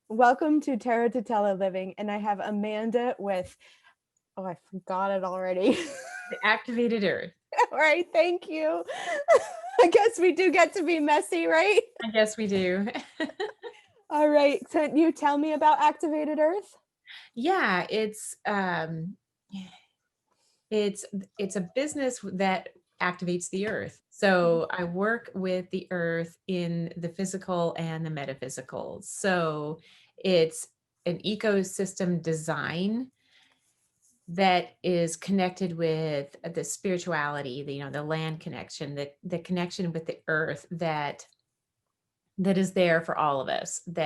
Welcome to Terra Tutela Living, and I have Amanda with, oh, I forgot it already. The activated earth. All right, thank you. I guess we do get to be messy, right? I guess we do. All right, can you tell me about Activated Earth? Yeah, it's it's a business that activates the earth. Mhm. So I work with the earth in the physical and the metaphysical. So it's an ecosystem design that is connected with the spirituality, the land connection, the connection with the earth that is there for all of us, Mhm.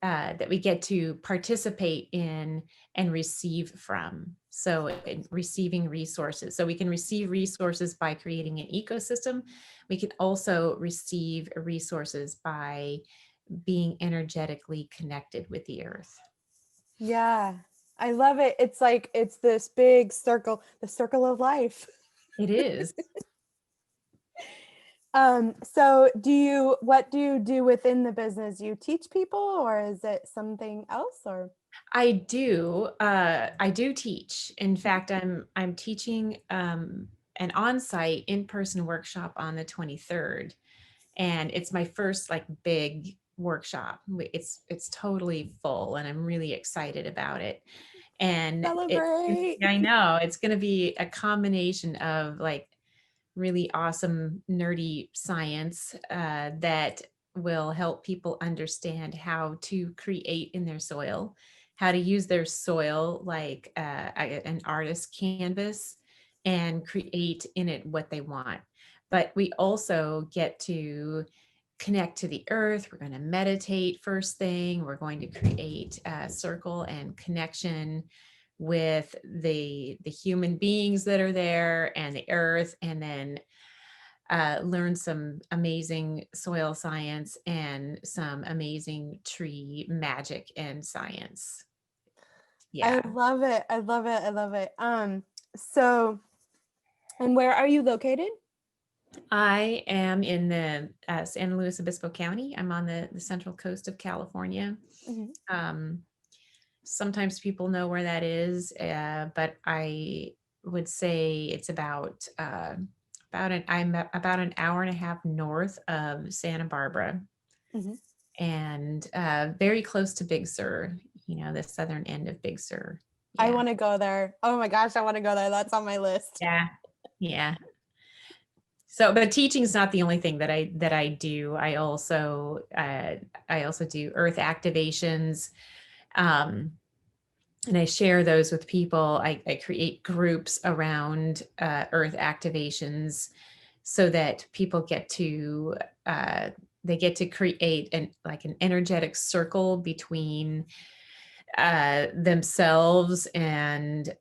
that we get to participate in and receive from. So, receiving resources. So, we can receive resources by creating an ecosystem. We can also receive resources by being energetically connected with the earth. Yeah, I love it. It's like it's this big circle, the circle of life. It is. So what do you do within the business? You teach people, or is it something else, or? I do. I do teach. In Mhm. fact, I'm teaching an on-site in-person workshop on the 23rd, and it's my first like big workshop. It's totally full, and I'm really excited about it. And Celebrate. I know it's going to be a combination of like really awesome nerdy science that will help people understand how to create in their soil, how to use their soil like an artist canvas and create in it what they want. But we also get to connect to the earth. We're going to meditate first thing. We're going to create a circle and connection with the human beings that are there and the earth, and then learn some amazing soil science and some amazing tree magic and science. I Yeah. love it. I love it. I love it. So and where are you located? I am in the San Luis Obispo County. I'm on the central coast of California. Mhm. Um, Sometimes people know where that is, but I would say it's I'm about an hour and a half north of Santa Barbara, Mhm. and very close to Big Sur, the southern end of Big Sur. I Yeah. wanna go there. Oh my gosh, I wanna go there. That's on my list. Yeah. Yeah. So, but teaching's not the only thing that I do. I also do earth activations. Um, and I share those with people. I create groups around earth activations so that people uh, get to create an energetic circle between themselves and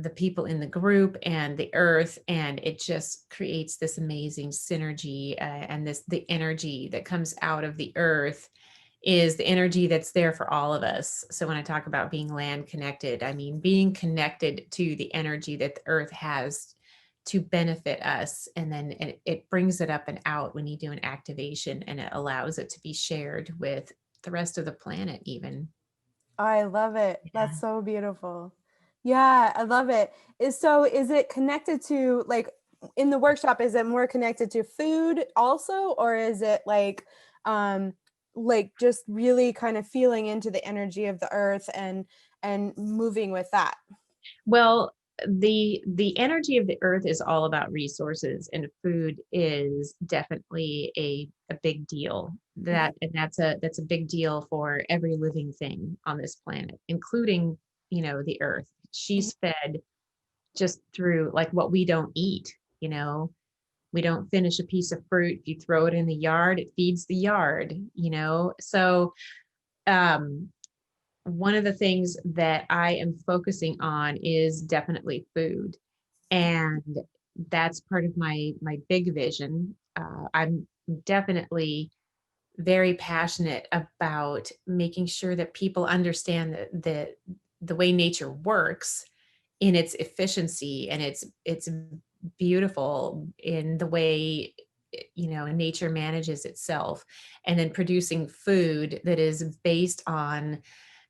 the people in the group and the earth, and it just creates this amazing synergy, and the energy that comes out of the earth is the energy that's there for all of us. So when I talk about being land connected, I mean being connected to the energy that the earth has to benefit us, and then it brings it up and out when you do an activation, and it allows it to be shared with the rest of the planet even. I love it. That's Yeah. so beautiful. Yeah, I love it. Is it connected to, like, in the workshop, is it more connected to food also, or is it um, just really kind of feeling into the energy of the earth and moving with that? Well, the energy of the earth is all about resources, and food is definitely a big deal. Mhm. That's a big deal for every living thing on this planet, including, the earth. Mhm. She's fed just through like what we don't eat, you know. We don't finish a piece of fruit. If you throw it in the yard, it feeds the yard. So um one of the things that I am focusing on is definitely food, and that's part of my big vision. I'm definitely very passionate about making sure that people understand the way nature works in its efficiency, and it's beautiful in the way nature manages itself, and then producing food that is based on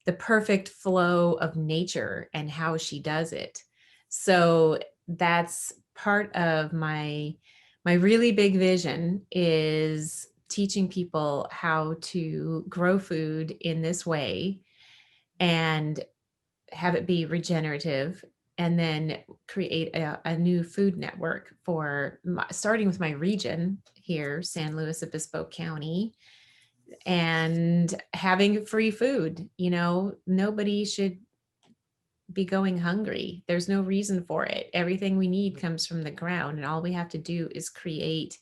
the perfect flow of nature and how she does it. So that's part of my really big vision, is teaching people how to grow food in this way and have it be regenerative, and then create a new food network for starting with my region here, San Luis Obispo County, and having free food. Nobody should be going hungry. There's no reason for it. Everything we need comes from the ground, and all we have to do is create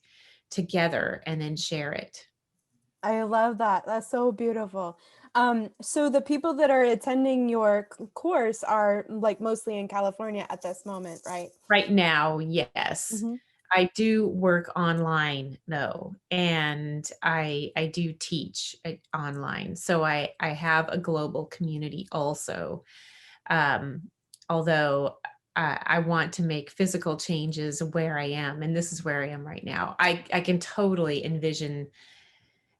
together and then share it. I love that. That's so beautiful. So the people that are attending your course are like mostly in California at this moment, right? Right now, yes. Hmm. I do work online though, and I do teach online. So I have a global community also. Um, Although I want to make physical changes where I am, and this is where I am right now. I can totally envision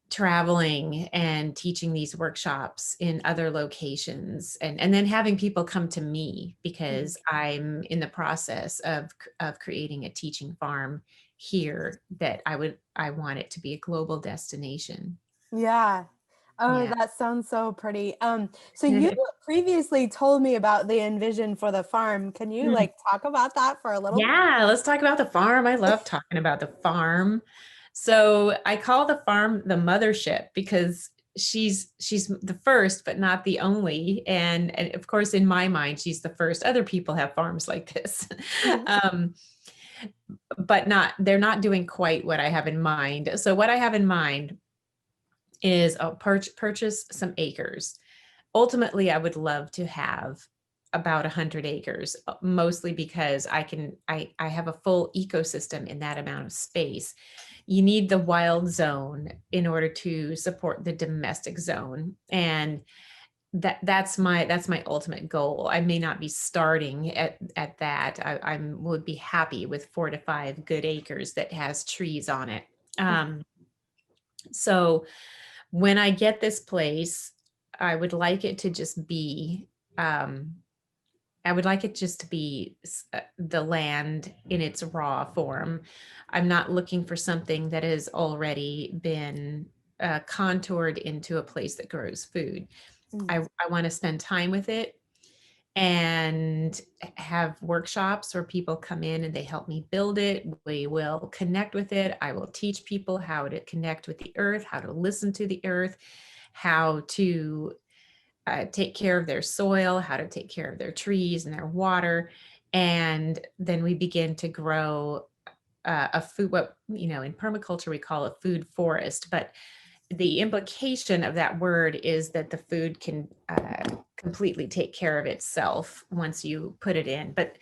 traveling and teaching these workshops in other locations, and then having people come to me, because I'm in the process of creating a teaching farm here, that I want it to be a global destination. Yeah. Oh, Yeah. that sounds so pretty. So you previously told me about the envision for the farm. Can you like talk about that for a little bit? Yeah, let's talk about the farm. I love talking about the farm. So I call the farm the mothership, because she's the first, but not the only. And of course, in my mind, she's the first. Other people have farms like this, um, but they're not doing quite what I have in mind. So what I have in mind is I'll purchase some acres. Ultimately, I would love to have about 100 acres, mostly because I have a full ecosystem in that amount of space. You need the wild zone in order to support the domestic zone, and that's my ultimate goal. I may not be starting at that. I would be happy with 4 to 5 good acres that has trees on it. um, so when I get this place, I would like it to just be, um, I would like it just to be the land in its raw form. I'm not looking for something that has already been contoured into a place that grows food. I want to spend time with it and have workshops where people come in and they help me build it. We will connect with it. I will teach people how to connect with the earth, how to listen to the earth, how to take care of their soil, how to take care of their trees and their water. And then we begin to grow a food, what, in permaculture, we call a food forest. But the implication of that word is that the food can completely take care of itself once you put it in. But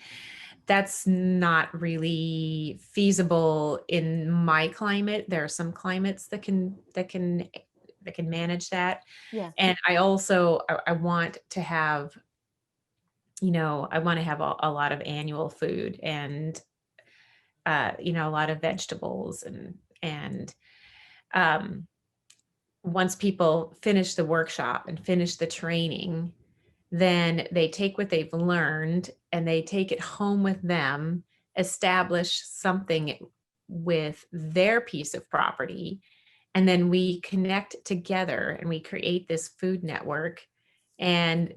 that's not really feasible in my climate. There are some climates that can manage that. Yeah. And I also I want to have, I want to have a lot of annual food, and a lot of vegetables, and um once people finish the workshop and finish the training, then they take what they've learned and they take it home with them, establish something with their piece of property, and then we connect together and we create this food network and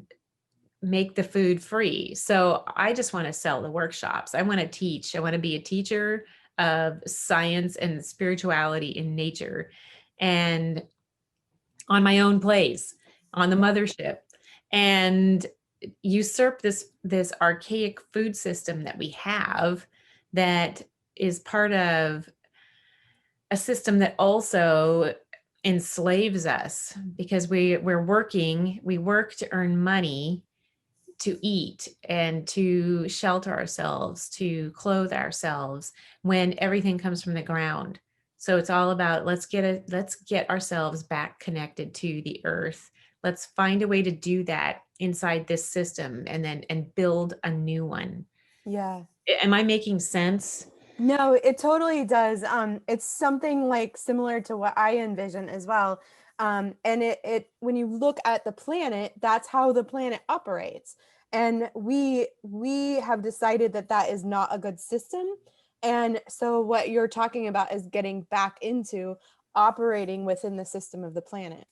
make the food free. So I just want to sell the workshops. I want to teach. I want to be a teacher of science and spirituality in nature, and on my own place, on the mothership, and usurp this archaic food system that we have, that is part of a system that also enslaves us, because we work to earn money, to eat and to shelter ourselves, to clothe ourselves, when everything comes from the ground. So it's all about, let's get ourselves back connected to the earth. Let's find a way to do that inside this system, and build a new one. Yeah. Am I making sense? No, it totally does. It's something like similar to what I envision as well. And it when you look at the planet, that's how the planet operates. And we have decided that that is not a good system. And so what you're talking about is getting back into operating within the system of the planet.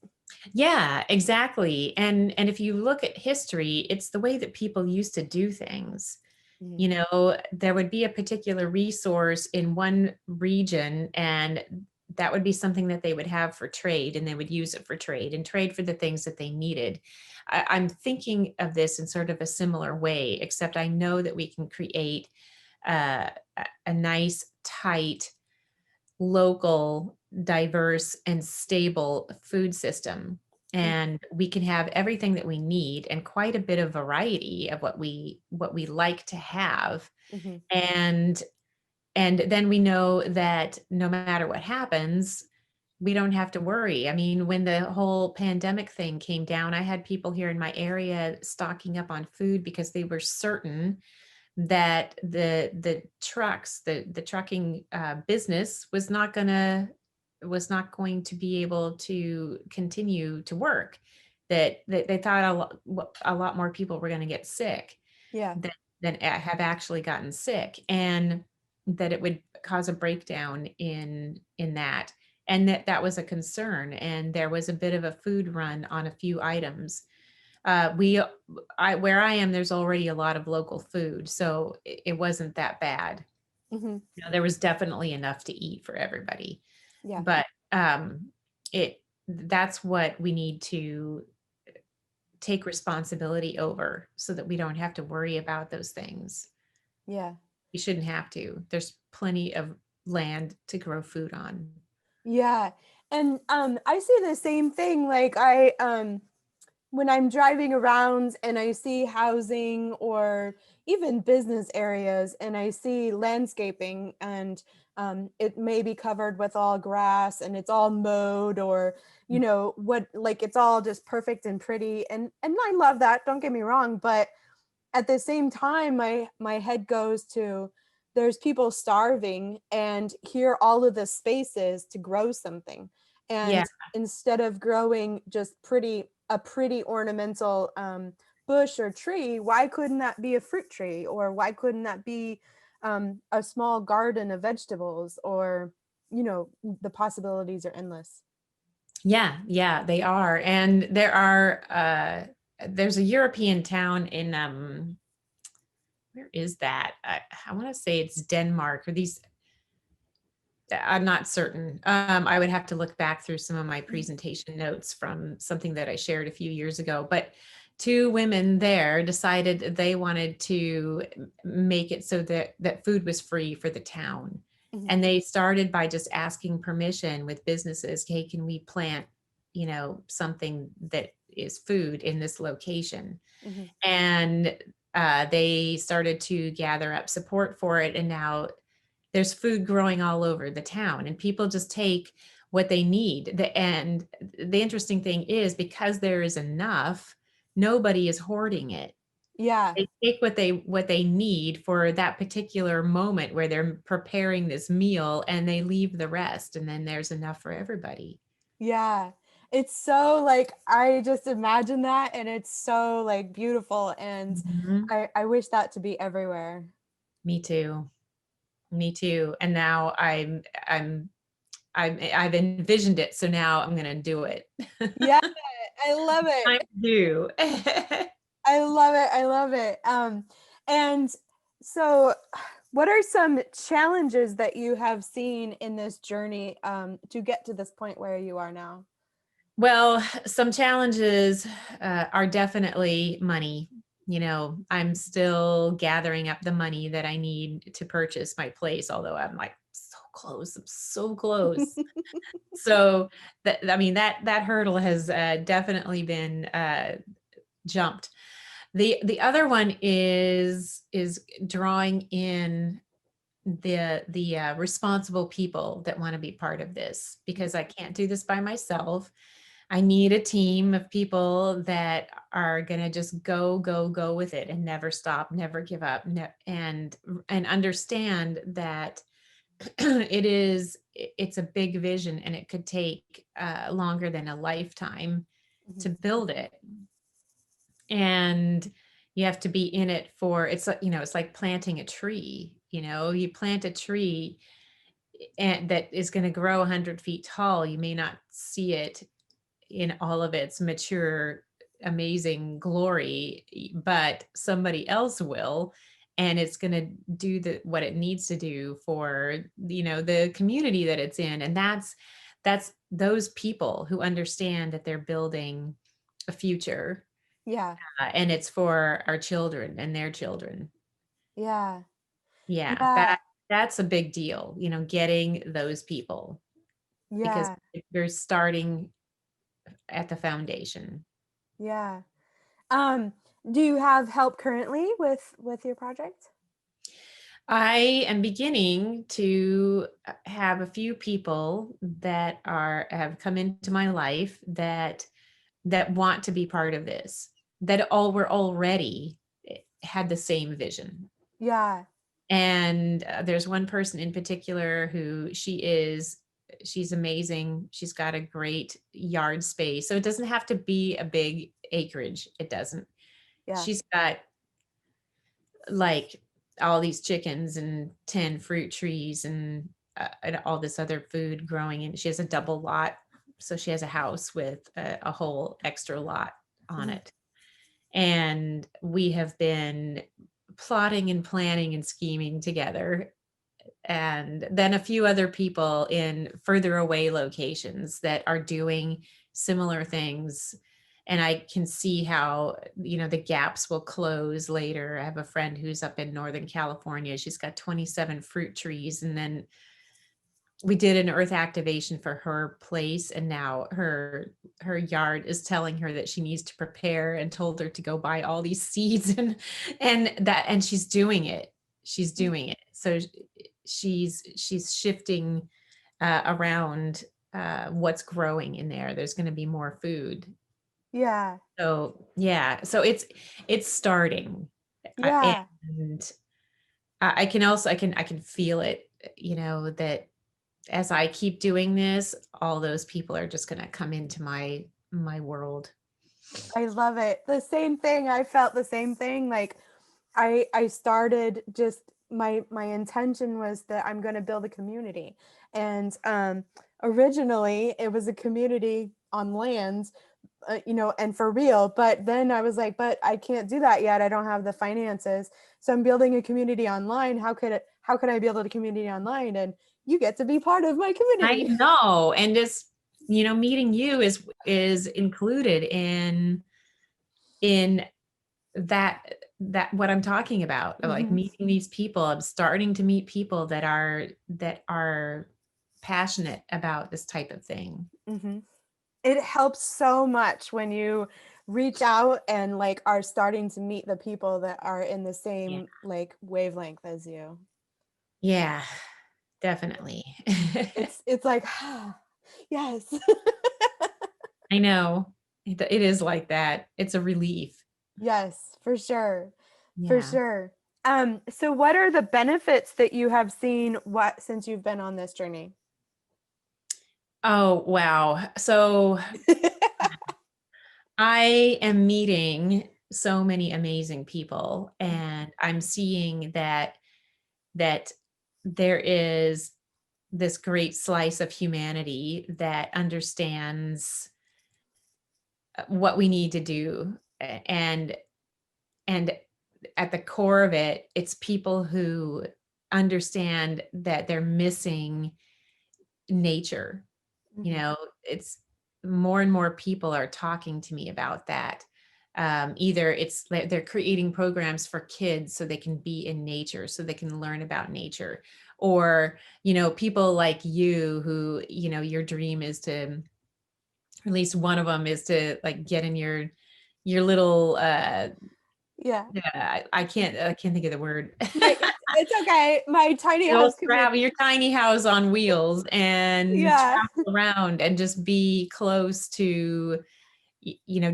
Yeah, exactly. And if you look at history, it's the way that people used to do things. Mhm. You know, there would be a particular resource in one region, and that would be something that they would have for trade, and they would use it for trade and trade for the things that they needed. I'm thinking of this in sort of a similar way, except I know that we can create a nice, tight, local, diverse, and stable food system. Mm, And we can have everything that we need and quite a bit of variety of what we like to have. mhm. And and then we know that no matter what happens, we don't have to worry. I mean, when the whole pandemic thing came down, I had people here in my area stocking up on food because they were certain that the trucks, the trucking business was not going to be able to continue to work. That they thought a lot more people were going to get sick Yeah. than have actually gotten sick, and that it would cause a breakdown in that, and that was a concern, and there was a bit of a food run on a few items. We I Where I am, there's already a lot of local food, so it wasn't that bad. Mhm. You know, there was definitely enough to eat for everybody. Yeah. But it that's what we need to take responsibility over so that we don't have to worry about those things. Yeah. We shouldn't have to. There's plenty of land to grow food on. Yeah. And I see the same thing. Like when I'm driving around and I see housing or even business areas and I see landscaping and it may be covered with all grass and it's all mowed or what, like it's all just perfect and pretty, and I love that, don't get me wrong, but at the same time my head goes to, there's people starving and here are all of the spaces to grow something, Yeah. and instead of growing just a pretty ornamental bush or tree, why couldn't that be a fruit tree, or why couldn't that be a small garden of vegetables, or the possibilities are endless. Yeah, yeah, they are. And there's a European town in where is that? I want to say it's Denmark, or these I'm not certain. I would have to look back through some of my Mhm. presentation notes from something that I shared a few years ago. But two women there decided they wanted to make it so that food was free for the town. Mhm. And they started by just asking permission with businesses, hey, can we plant, something that is food in this location? Mhm. And they started to gather up support for it. And now there's food growing all over the town, and people just take what they need. And the interesting thing is, because there is enough, nobody is hoarding it. Yeah. They take what they need for that particular moment where they're preparing this meal, and they leave the rest, and then there's enough for everybody. Yeah. It's so like I just imagine that and it's so like beautiful, and Mhm. I wish that to be everywhere. Me too. Me too. And now I've envisioned it, so now I'm gonna do it. Yeah, I love Time it. to do. I love it. I love it. And so what are some challenges that you have seen in this journey to get to this point where you are now? Well, some challenges are definitely money. I'm still gathering up the money that I need to purchase my place, although I'm like so close. I'm so close. So I mean, that hurdle has definitely been jumped. The other one is drawing in the responsible people that want to be part of this, because I can't do this by myself. I need a team of people that are going to just go, go, go with it and never stop, never give up, and understand that. it's a big vision, and it could take longer than a lifetime to Mhm. build it. And you have to be in it for, it's like, it's like planting a tree. You plant a tree and that is going to grow 100 feet tall. You may not see it in all of its mature, amazing glory, but somebody else will. And it's going to do what it needs to do for, the community that it's in. And that's those people who understand that they're building a future, Yeah. and it's for our children and their children. Yeah. Yeah, Yeah. that's a big deal, getting those people, because Yeah. you're starting at the foundation. Yeah. Um, do you have help currently with your project? I am beginning to have a few people that have come into my life that want to be part of this, that all were already had the same vision. Yeah. And there's one person in particular who she's amazing. She's got a great yard space. So it doesn't have to be a big acreage. It doesn't. Yeah. She's got like all these chickens and 10 fruit trees and all this other food growing. And she has a double lot. So she has a house with a whole extra lot on Mhm. it. And we have been plotting and planning and scheming together, and then a few other people in further away locations that are doing similar things. And I can see how, the gaps will close later. I have a friend who's up in Northern California. She's got 27 fruit trees. And then we did an earth activation for her place, and now her yard is telling her that she needs to prepare, and told her to go buy all these seeds, and she's doing it. She's Mm. doing it. So she's shifting around what's growing in there. There's going to be more food. Yeah. So yeah, so it's starting. Yeah. And I can also I can feel it, that as I keep doing this, all those people are just going to come into my world. I love it. The same thing. I felt the same thing. Like I started just my intention was that I'm going to build a community. And originally it was a community on land, and for real. But then I was like, but I can't do that yet. I don't have the finances. So I'm building a community online. How could I build a community online? And you get to be part of my I community. know, and just meeting you is included in that what I'm talking about, like Mhm. meeting these people. I'm starting to meet people that are passionate about this type of thing. Mhm. It helps so much when you reach out and like are starting to meet the people that are in the Yeah. same like wavelength as you. Yeah, definitely. It's like yes. I know. It is like that. It's a relief. Yes, for sure. For Yeah. sure. So what are the benefits that you have seen what since you've been on this journey? Oh, wow. So I am meeting so many amazing people, and I'm seeing that there is this great slice of humanity that understands what we need to do. And at the core of it, it's people who understand that they're missing nature. Mhm. It's more and more people are talking to me about that. Either it's they're creating programs for kids so they can be in nature, so they can learn about nature, or people like you who your dream is to, at least one of them is to, like, get in your little Yeah. I can't think of the word. It's okay. My tiny You'll house community. travel your tiny house on wheels and Yeah. travel around and just be close to,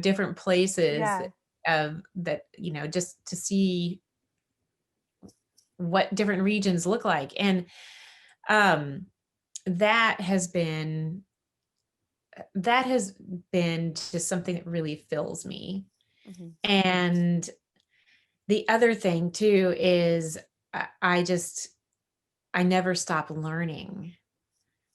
different places Yeah. of that, just to see what different regions look like. And Um, that has been that has been just something that really fills me. Mhm. And the other thing too is I just I never stop learning.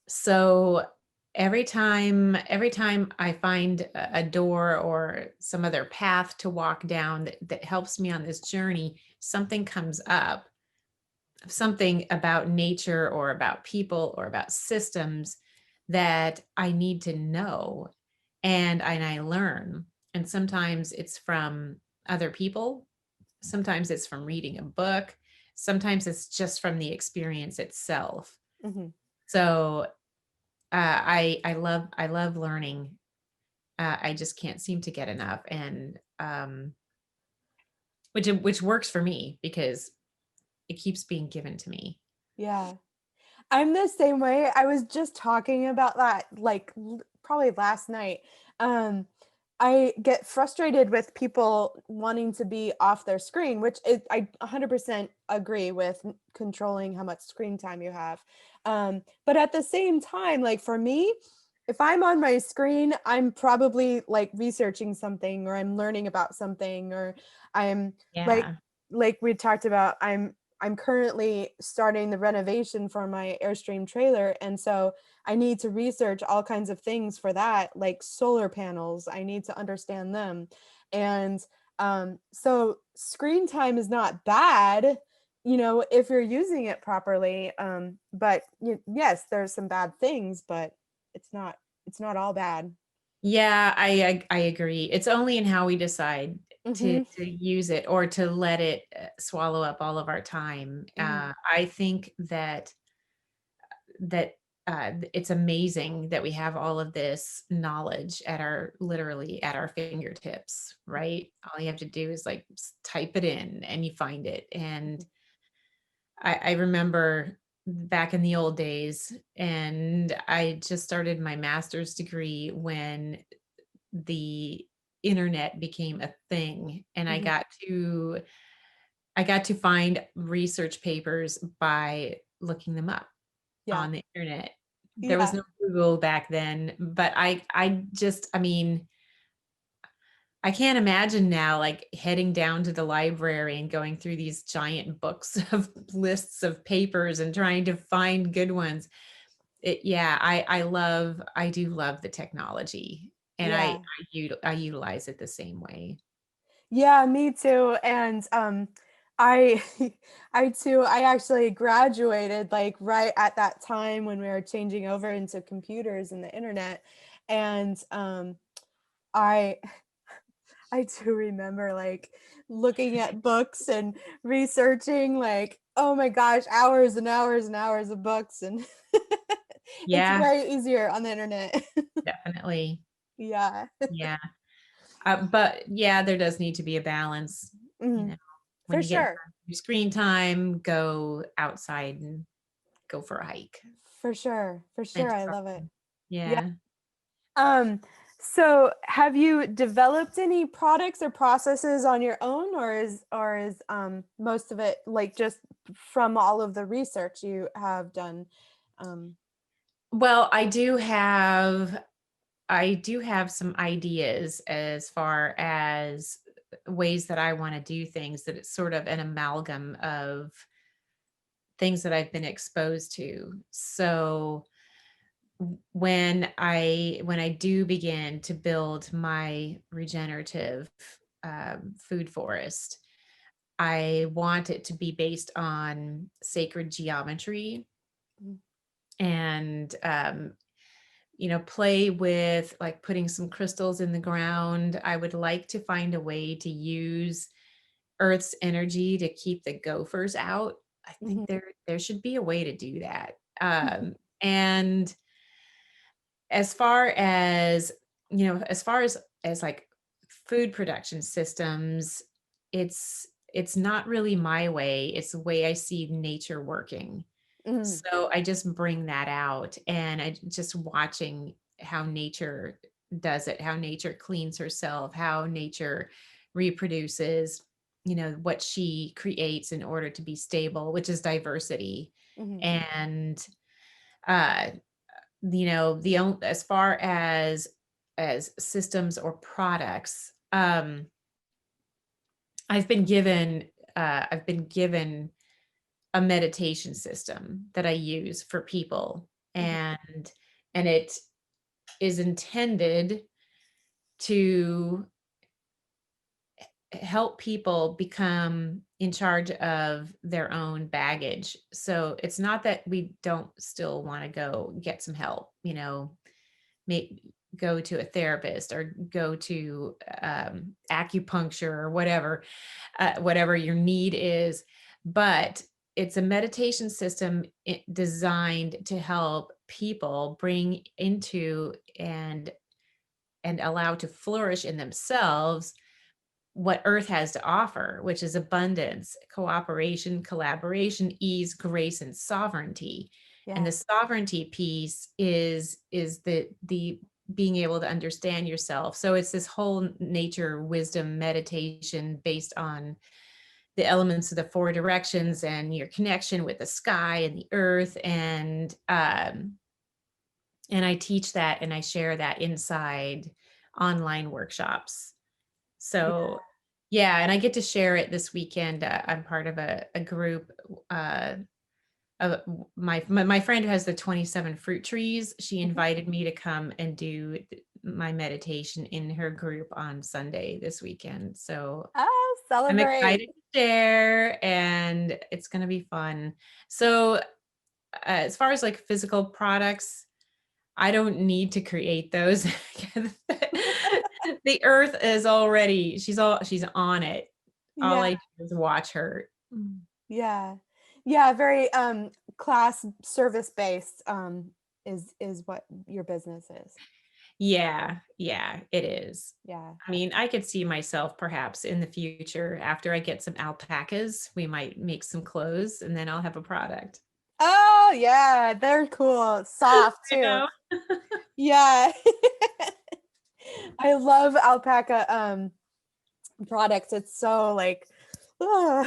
So every time I find a door or some other path to walk down that helps me on this journey, something comes up, something about nature or about people or about systems that I need to know, and I learn. And sometimes it's from other people, sometimes it's from reading a book, sometimes it's just from the experience itself. Mhm. So I love learning. I just can't seem to get enough, and which works for me because it keeps being given to me. Yeah. I'm the same way. I was just talking about that like probably last night. Um, I get frustrated with people wanting to be off their screen, which is I 100% agree with controlling how much screen time you have. But at the same time, like for me, if I'm on my screen, I'm probably like researching something or I'm learning about something or I'm like Yeah. like we talked about, I'm currently starting the renovation for my Airstream trailer, and so I need to research all kinds of things for that, like solar panels. I need to understand them. And so screen time is not bad, if you're using it properly. But yes, there's some bad things, but it's not it's not all bad. Yeah, I agree. It's only in how we decide Hmm. to use it or to let it swallow up all of our time. Hmm. I think that it's amazing that we have all of this knowledge at our literally at our fingertips, right? All you have to do is like type it in and you find it. And I remember back in the old days, and I just started my master's degree when the internet became a thing, and Hmm. I got to find research papers by looking them up Yeah. on the internet. There was Yeah. no Google back then, but I mean, I can't imagine now like heading down to the library and going through these giant books of lists of papers and trying to find good ones. Yeah, I do love the technology, and Yeah. I utilize it the same way. Yeah, me too. And I I too I actually graduated like right at that time when we were changing over into computers and the internet. And I I do remember like looking at books and researching like, oh my gosh, hours and hours and hours of books, and it's Yeah, way easier on the internet. definitely. Yeah. Yeah. But yeah, there does need to be a balance, you Mhm. know, when For you get sure. done with your screen time, go outside and go for a hike. For sure. For sure. Plant a I love it. garden. Yeah. Yeah. Um, so have you developed any products or processes on your own, or is most of it like just from all of the research you have done? Um, Well, I do have some ideas as far as ways that I want to do things, that it's sort of an amalgam of things that I've been exposed to. So when I do begin to build my regenerative food forest, I want it to be based on sacred geometry mm, and play with like putting some crystals in the ground. I would like to find a way to use Earth's energy to keep the gophers out. I think mhm, there should be a way to do that. mhm, And as far as as far as like food production systems, it's not really my way. It's the way I see nature working. mhm, So I just bring that out, and I just watching how nature does it, how nature cleans herself, how nature reproduces, what she creates in order to be stable, which is diversity. mhm, And uh, as far as systems or products, I've been given I've been given a meditation system that I use for people, Mhm. and it is intended to help people become in charge of their own baggage. So it's not that we don't still want to go get some help, make go to a therapist or go to acupuncture or whatever your need is, but it's a meditation system designed to help people bring into and allow to flourish in themselves what earth has to offer, which is abundance, cooperation, collaboration, ease, grace, and sovereignty. And the Yeah. sovereignty piece is the being able to understand yourself. So it's this whole nature wisdom meditation based on the elements of the four directions and your connection with the sky and the earth. And I teach that and I share that inside online workshops. Yeah. So, yeah, and I get to share it this weekend. I'm part of a group. Uh, my friend who has the 27 fruit trees. She Mhm. invited me to come and do my meditation in her group on Sunday this weekend. So Oh, I'm celebrate. excited to share, and it's going to be fun. So, as far as like physical products, I don't need to create those. The earth is already she's on it. All Yeah. I do is watch her. Yeah. Yeah, very class service based is what your business is. Yeah, yeah, it is. Yeah. I mean, I could see myself perhaps in the future after I get some alpacas, we might make some clothes and then I'll have a product. Oh, yeah, they're cool. Soft I too. know. Yeah. I love alpaca products. It's so like ugh.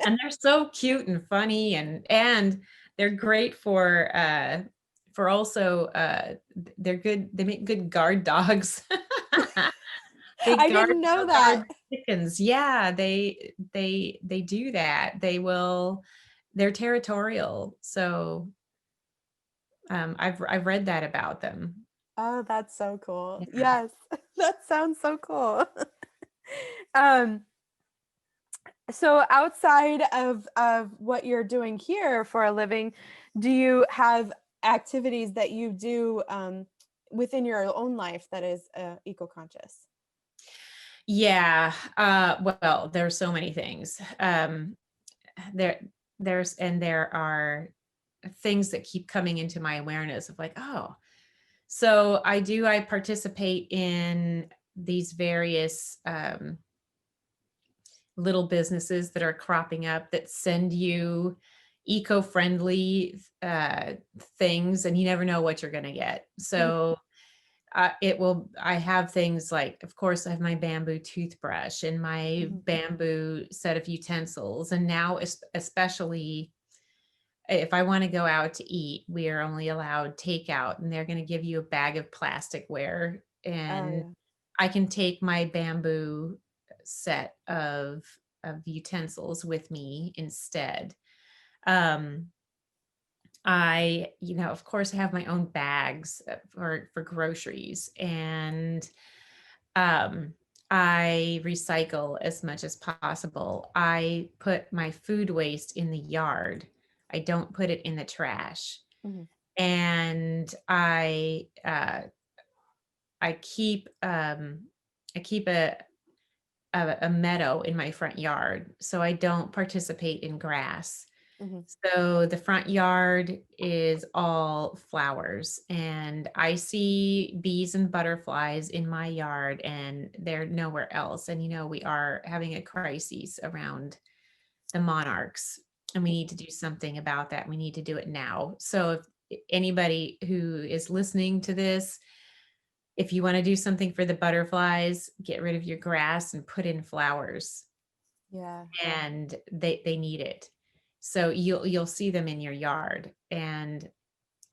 And they're so cute and funny and they're great for also they're good, they make good guard dogs. Big I didn't know that. guard chickens. Yeah, they do that. They're territorial. So I've read that about them. Oh, that's so cool. Yeah. Yes. That sounds so cool. Um, so outside of what you're doing here for a living, do you have activities that you do within your own life that is eco-conscious? Yeah. Well, there's so many things. There there are things that keep coming into my awareness of like, oh, so I participate in these various little businesses that are cropping up that send you eco-friendly things, and you never know what you're going to get. Mhm, So I have things like, of course, I have my bamboo toothbrush and my mhm. bamboo set of utensils. And now, especially if I want to go out to eat, we are only allowed takeout, and they're going to give you a bag of plasticware. Oh And yeah. I can take my bamboo set of utensils with me instead. Um, of course, I have my own bags for groceries, and um, I recycle as much as possible. I put my food waste in the yard. I don't put it in the trash, Mhm. and I keep a meadow in my front yard, so I don't participate in grass. Mhm. So the front yard is all flowers, and I see bees and butterflies in my yard, and they're nowhere else. And we are having a crisis around the monarchs, and we need to do something about that. We need to do it now. So if anybody who is listening to this, if you want to do something for the butterflies, get rid of your grass and put in flowers, Yeah. and they need it. So you'll see them in your yard. And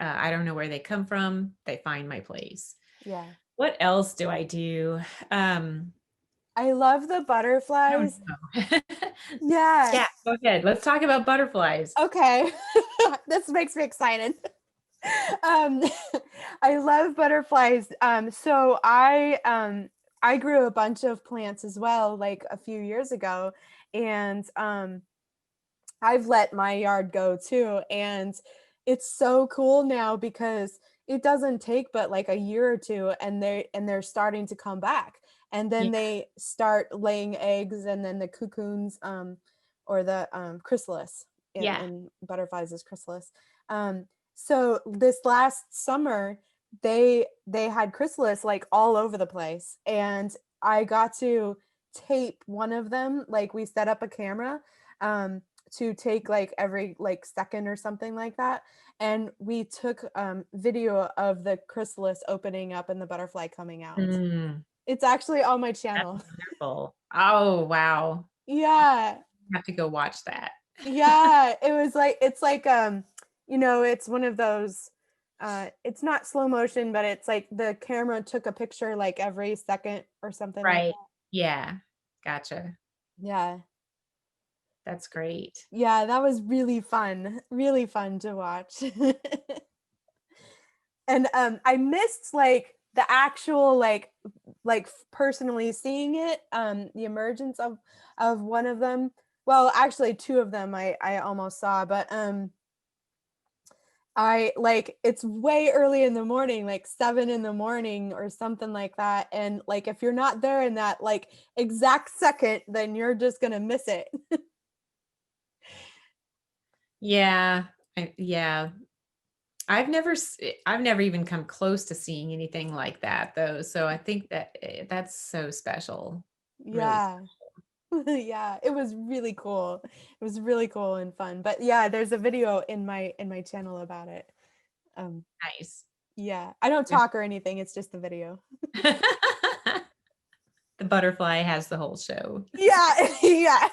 I don't know where they come from. They find my place. Yeah. What else do I do? Um, I love the I don't butterflies. know. Yeah. Yeah, go ahead. Let's talk about butterflies. Okay. This makes me excited. Um, I love butterflies. I grew a bunch of plants as well, like a few years ago, and I've let my yard go too. And it's so cool now because it doesn't take but like a year or two, and they're starting to come back. And Yeah. then they start laying eggs, and then the cocoons, or the chrysalis, Yeah. in butterflies is chrysalis. Um, so this last summer, they had chrysalis like all over the place, and I got to tape one of them. Like we set up a camera, um, to take like every like second or something like that, and we took video of the chrysalis opening up and the butterfly coming out. Mm, It's actually on my that's channel. wonderful. Oh, wow. Yeah. I have to go watch that. Yeah, it was like, it's like, it's one of those, it's not slow motion, but it's like the camera took a picture like every second or something like Right. that. Yeah. Gotcha. Yeah. That's great. Yeah, that was really fun to watch. And I missed like the actual personally seeing it, the emergence of one of them. Well, actually two of them I almost saw, but I like, it's way early in the morning, like 7 in the morning or something like that, and like if you're not there in that like exact second, then you're just gonna miss it. Yeah. Yeah. I've never even come close to seeing anything like that though. So I think that that's so special. Really. Yeah. Yeah, it was really cool. It was really cool and fun. But yeah, there's a video in my channel about it. Um, Nice. yeah, I don't Good. talk or anything. It's just the video. The butterfly has the whole show. Yeah, yeah,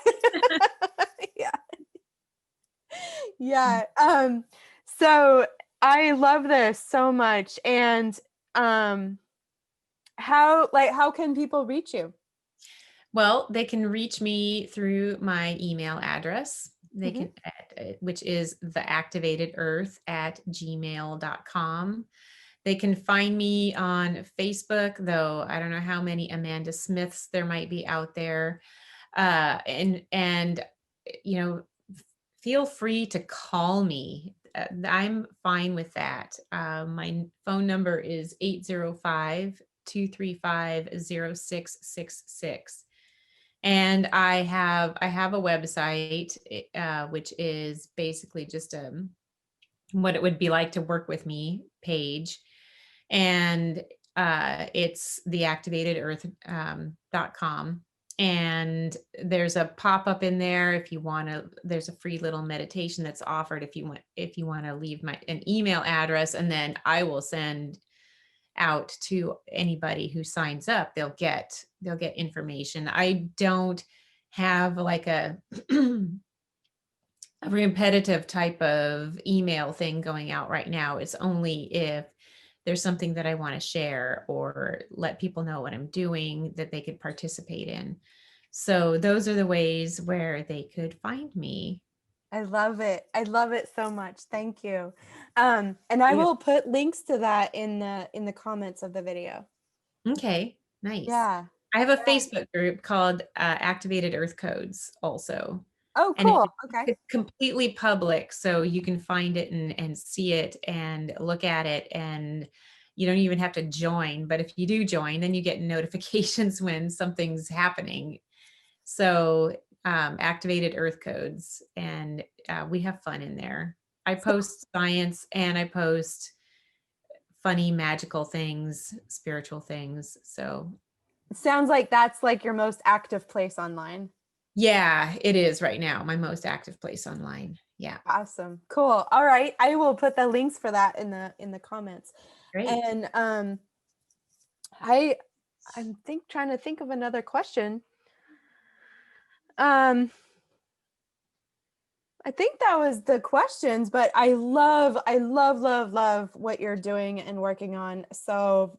yeah, yeah. So I love this so much. And um, how can people reach you? Well, they can reach me through my email address. They Hmm. can, which is theactivatedearth@gmail.com. They can find me on Facebook, though I don't know how many Amanda Smiths there might be out there. And you know, feel free to call me. I'm fine with that. My phone number is 805-235-0666. And I have a website, which is basically just what it would be like to work with me page, and it's theactivatedearth.com. And there's a pop-up in there if you want to. There's a free little meditation that's offered if you want to leave an email address, and then I will send out to anybody who signs up. They'll get information. I don't have like a a repetitive type of email thing going out right now. It's only if there's something that I want to share or let people know what I'm doing that they could participate in. So those are the ways where they could find me. I love it. I love it so much. Thank you. And I You. will put links to that in the comments of the video. Okay, nice. Yeah. I have a Yeah. Facebook group called Activated Earth Codes also. Oh, And cool. Okay. it's completely public, so you can find it and see it and look at it, and you don't even have to join. But if you do join, then you get notifications when something's happening. So Activated Earth Codes, and we have fun in there. I So post science and I post funny, magical things, spiritual things. So it sounds like that's like your most active place online. yeah, it is right now my most active place online. Yeah, Awesome. Cool. All right. I will put the links for that in the comments. great. And I trying to think of another question. Um I think that was the questions, but I love what you're doing and working on so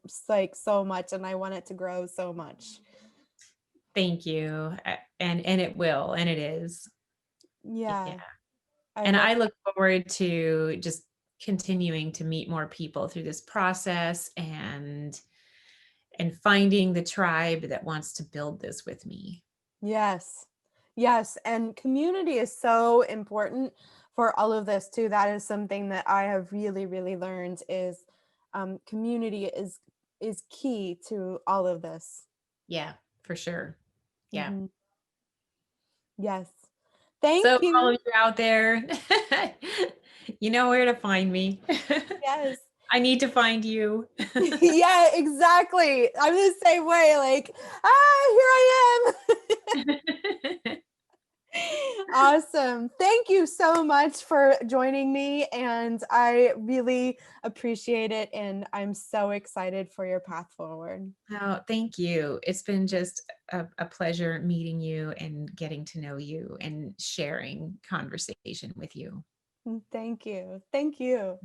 much, and I want it to grow so much. Thank you. And it will, and it is. Yeah. Yeah, I And love I look forward to just continuing to meet more people through this process and finding the tribe that wants to build this with me. Yes. Yes, and community is so important for all of this too. That is something that I have really learned is community is key to all of this. Yeah, for sure. Yeah. Mhm. Yes. Thank So all you. of you out there, you know where to find me. Yes. I need to find you. Yeah, exactly. I'm the same way. Like, here I am. Awesome. Thank you so much for joining me. And I really appreciate it. And I'm so excited for your path forward. Oh, thank you. It's been just a pleasure meeting you and getting to know you and sharing conversation with you. Thank you. Thank you.